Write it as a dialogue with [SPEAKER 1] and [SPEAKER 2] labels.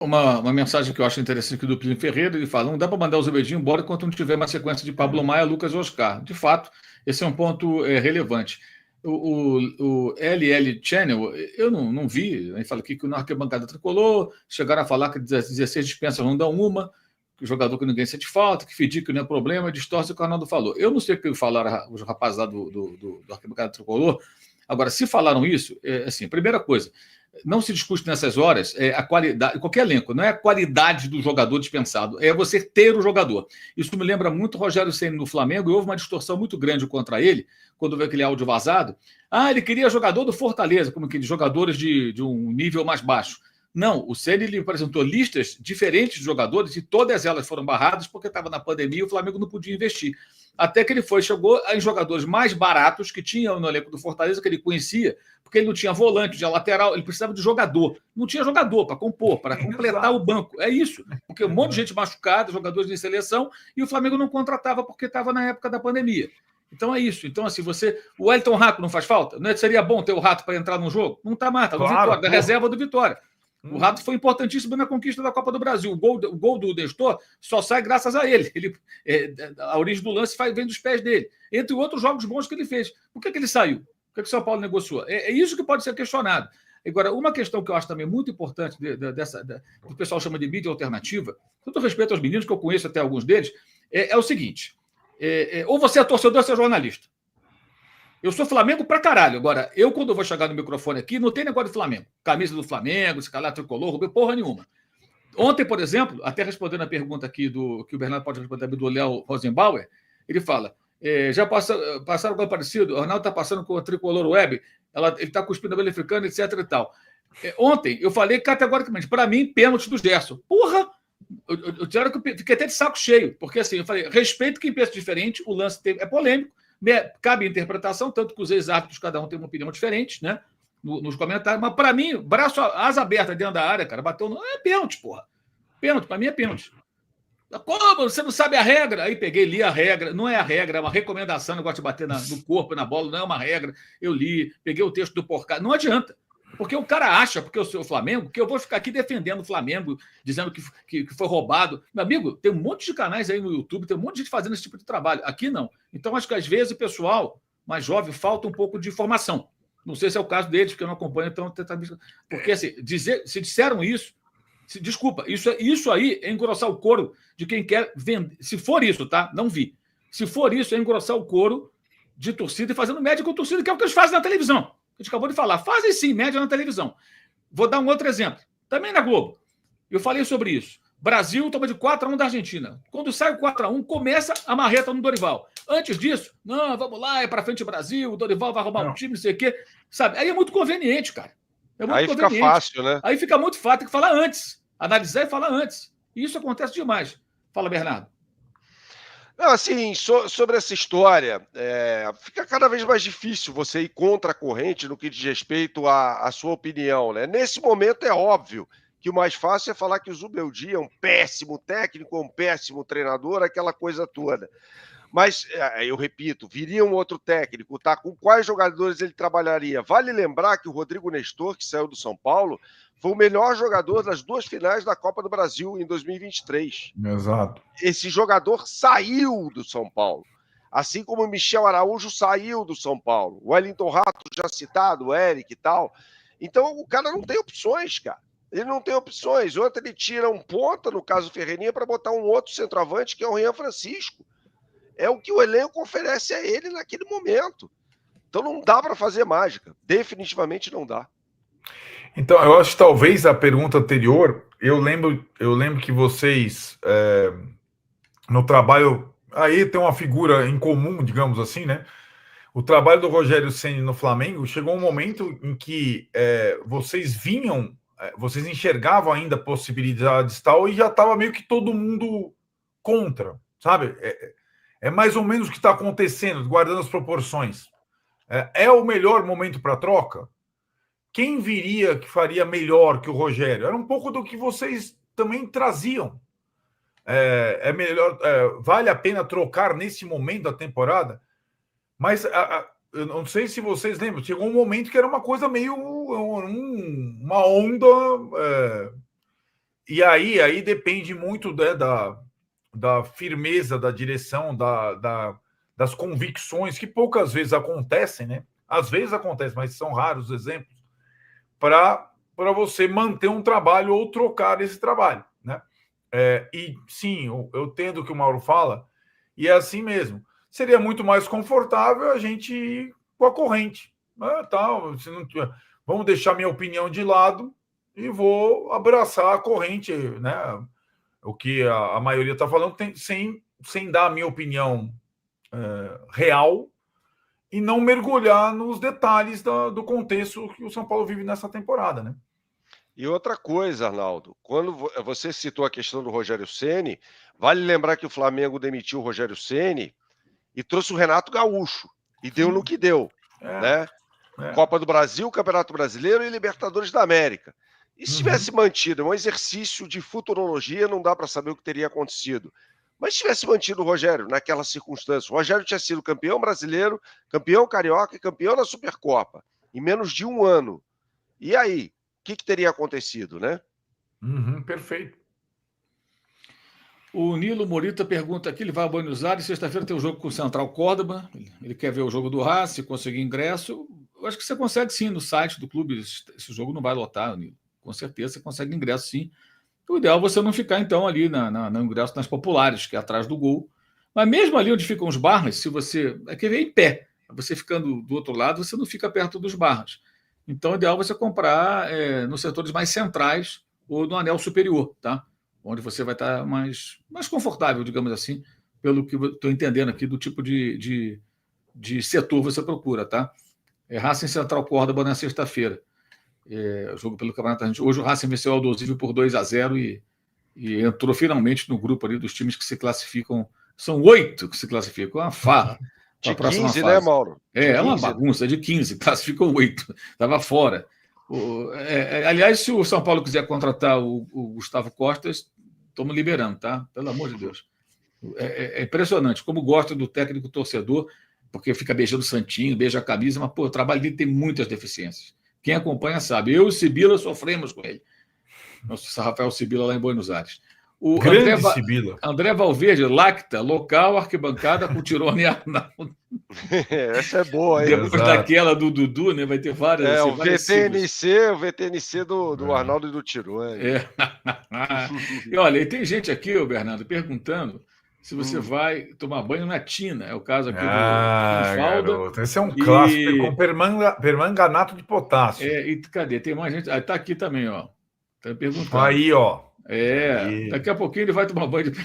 [SPEAKER 1] Uma mensagem que eu acho interessante aqui do Plínio Ferreira, ele fala: não dá para mandar o Zubedinho embora enquanto não tiver uma sequência de Pablo Maia, Lucas e Oscar. De fato, esse é um ponto relevante. O LL Channel, eu não vi, ele fala aqui que na arquibancada tricolor chegaram a falar que 16 dispensas não dão uma, que o jogador que ninguém sente falta, que fedir que não é problema, distorce o que o Arnaldo falou. Eu não sei o que falaram os rapazes lá do arquibancada tricolor. Agora, se falaram isso, assim, primeira coisa, não se discute nessas horas a qualidade, qualquer elenco, não é a qualidade do jogador dispensado, é você ter o jogador. Isso me lembra muito o Rogério Ceni no Flamengo, e houve uma distorção muito grande contra ele, quando veio aquele áudio vazado. Ele queria jogador do Fortaleza, como que de jogadores de um nível mais baixo. Não, o Ceni ele apresentou listas diferentes de jogadores e todas elas foram barradas porque estava na pandemia e o Flamengo não podia investir. Até que ele chegou em jogadores mais baratos que tinham no elenco do Fortaleza, que ele conhecia, porque ele não tinha volante, tinha lateral, ele precisava de jogador. Não tinha jogador para compor, para completar o banco. É isso. Porque um monte de gente machucada, jogadores de seleção, e o Flamengo não contratava porque estava na época da pandemia. Então é isso. Então, assim, o Elton Rato não faz falta? Não seria bom ter o Rato para entrar no jogo? Não está mais, está no Vitória, da reserva do Vitória. O Rato foi importantíssimo na conquista da Copa do Brasil. O gol do Nestor só sai graças a ele. A origem do lance vem dos pés dele. Entre outros jogos bons que ele fez. Por que ele saiu? Por que o São Paulo negociou? É isso que pode ser questionado. Agora, uma questão que eu acho também muito importante, que o pessoal chama de mídia alternativa, com todo respeito aos meninos, que eu conheço até alguns deles, é o seguinte: ou você é torcedor ou você é jornalista. Eu sou Flamengo pra caralho. Agora, quando eu vou chegar no microfone aqui, não tem negócio de Flamengo. Camisa do Flamengo, escalar tricolor, porra nenhuma. Ontem, por exemplo, até respondendo a pergunta aqui que o Bernardo pode responder do Léo Rosenbauer, ele fala: já passaram algo parecido, o Arnaldo está passando com a tricolor web, ele está cuspindo a abelha africana, etc e tal. Ontem, eu falei categoricamente, para mim, pênalti do Gerson. Porra! Eu fiquei até de saco cheio, porque assim, eu falei: respeito quem pensa diferente, o lance é polêmico, cabe interpretação, tanto que os ex-árbitros, cada um tem uma opinião diferente, né? Nos comentários, mas para mim, asa aberta dentro da área, cara, bateu. É pênalti, porra. Pênalti, para mim é pênalti. Como? Você não sabe a regra? Aí peguei, li a regra. Não é a regra, é uma recomendação. Eu gosto de bater no corpo, na bola, não é uma regra. Eu li, peguei o texto do Porcá. Não adianta. Porque o cara acha, porque eu sou o Flamengo, que eu vou ficar aqui defendendo o Flamengo, dizendo que foi roubado. Meu amigo, tem um monte de canais aí no YouTube, tem um monte de gente fazendo esse tipo de trabalho. Aqui não. Então, acho que às vezes o pessoal mais jovem falta um pouco de informação. Não sei se é o caso deles, porque eu não acompanho, então. Porque assim, se disseram isso, desculpa, isso aí é engrossar o couro de quem quer vender. Se for isso, tá? Não vi. Se for isso, é engrossar o couro de torcida e fazendo média com torcida, que é o que eles fazem na televisão. A gente acabou de falar. Fazem sim média na televisão. Vou dar um outro exemplo. Também na Globo. Eu falei sobre isso. Brasil toma de 4-1 da Argentina. Quando sai o 4-1, começa a marreta no Dorival. Antes disso, não, vamos lá, é para frente o Brasil, o Dorival vai arrumar um time, não sei o quê. Sabe? Aí é muito conveniente, cara. É muito conveniente.
[SPEAKER 2] Fica fácil, né?
[SPEAKER 1] Aí fica muito fácil, tem que falar antes. Analisar e falar antes. E isso acontece demais. Fala, Bernardo.
[SPEAKER 2] Não, assim, sobre essa história, fica cada vez mais difícil você ir contra a corrente no que diz respeito à sua opinião, né? Nesse momento é óbvio que o mais fácil é falar que o Zubeldia é um péssimo técnico, um péssimo treinador, aquela coisa toda. Mas, eu repito, viria um outro técnico, tá? Com quais jogadores ele trabalharia? Vale lembrar que o Rodrigo Nestor, que saiu do São Paulo, foi o melhor jogador das 2 finais da Copa do Brasil em 2023.
[SPEAKER 3] Exato.
[SPEAKER 2] Esse jogador saiu do São Paulo. Assim como o Michel Araújo saiu do São Paulo. O Wellington Rato, já citado, o Eric e tal. Então, o cara não tem opções, cara. Ele não tem opções. Ontem ele tira um ponta, no caso o Ferreirinha, para botar um outro centroavante, que é o Rian Francisco. É o que o elenco oferece a ele naquele momento. Então não dá para fazer mágica. Definitivamente não dá.
[SPEAKER 3] Então, eu acho que talvez a pergunta anterior, eu lembro que vocês, no trabalho, aí tem uma figura em comum, digamos assim, né? O trabalho do Rogério Ceni no Flamengo chegou um momento em que vocês vinham, vocês enxergavam ainda possibilidades e tal, e já estava meio que todo mundo contra, sabe? É mais ou menos o que está acontecendo, guardando as proporções. É o melhor momento para troca? Quem viria que faria melhor que o Rogério? Era um pouco do que vocês também traziam. Melhor, vale a pena trocar nesse momento da temporada? Mas eu não sei se vocês lembram, chegou um momento que era uma coisa meio uma onda E aí depende muito, né, da firmeza da direção, das convicções, que poucas vezes acontecem, né? Às vezes acontece, mas são raros os exemplos, para você manter um trabalho ou trocar esse trabalho, né? E sim, eu entendo o que o Mauro fala, e é assim mesmo. Seria muito mais confortável a gente ir com a corrente. Se não, vamos deixar minha opinião de lado e vou abraçar a corrente, né? O que a maioria está falando, sem dar a minha opinião real e não mergulhar nos detalhes do contexto que o São Paulo vive nessa temporada, né?
[SPEAKER 2] E outra coisa, Arnaldo, quando você citou a questão do Rogério Ceni, vale lembrar que o Flamengo demitiu o Rogério Ceni e trouxe o Renato Gaúcho, e deu no que deu, né? Copa do Brasil, Campeonato Brasileiro e Libertadores da América. E se tivesse mantido um exercício de futurologia, não dá para saber o que teria acontecido. Mas se tivesse mantido o Rogério naquela circunstância, o Rogério tinha sido campeão brasileiro, campeão carioca e campeão da Supercopa, em menos de um ano. E aí? O que teria acontecido, né?
[SPEAKER 3] Perfeito.
[SPEAKER 1] O Nilo Morita pergunta aqui, ele vai a Buenos Aires, sexta-feira tem um jogo com o Central Córdoba, ele quer ver o jogo do Racing, conseguir ingresso. Eu acho que você consegue sim no site do clube, esse jogo não vai lotar, Nilo. Com certeza você consegue ingresso sim. O ideal é você não ficar então ali no ingresso nas populares, que é atrás do gol. Mas mesmo ali onde ficam os barras, se você... É que vem em pé. Você ficando do outro lado, você não fica perto dos barras. Então, o ideal é você comprar nos setores mais centrais ou no anel superior, tá? Onde você vai estar mais confortável, digamos assim, pelo que estou entendendo aqui do tipo de setor você procura, tá? Racing Central Córdoba na sexta-feira. Jogo pelo Campeonato Argentino. Hoje o Racing venceu o Aldosivo por 2-0 e entrou finalmente no grupo ali dos times que se classificam. São 8 que se classificam, uma farra.
[SPEAKER 2] De 15, né, Mauro?
[SPEAKER 1] É uma bagunça, de 15, classificam 8, estava fora. Aliás, se o São Paulo quiser contratar o Gustavo Costa, estamos liberando, tá? Pelo amor de Deus. É impressionante como gosta do técnico torcedor, porque fica beijando o santinho, beija a camisa, mas o trabalho dele tem muitas deficiências. Quem acompanha sabe. Eu e o Sibila sofremos com ele. Nosso Rafael Sibila lá em Buenos Aires. O André Valverde, Lacta, local, arquibancada com Tirone e Arnaldo.
[SPEAKER 2] Essa é boa, hein?
[SPEAKER 1] Depois daquela do Dudu, né? Vai ter várias.
[SPEAKER 2] O VTNC do Arnaldo e do Tirone.
[SPEAKER 1] E olha, tem gente aqui, Bernardo, perguntando se você vai tomar banho na tina. É o caso aqui do Falda.
[SPEAKER 3] Garoto, esse é um clássico com permanganato de potássio.
[SPEAKER 1] E cadê? Tem mais gente. Tá aqui também, ó. Tá perguntando.
[SPEAKER 3] Aí, ó.
[SPEAKER 1] Daqui a pouquinho ele vai tomar banho de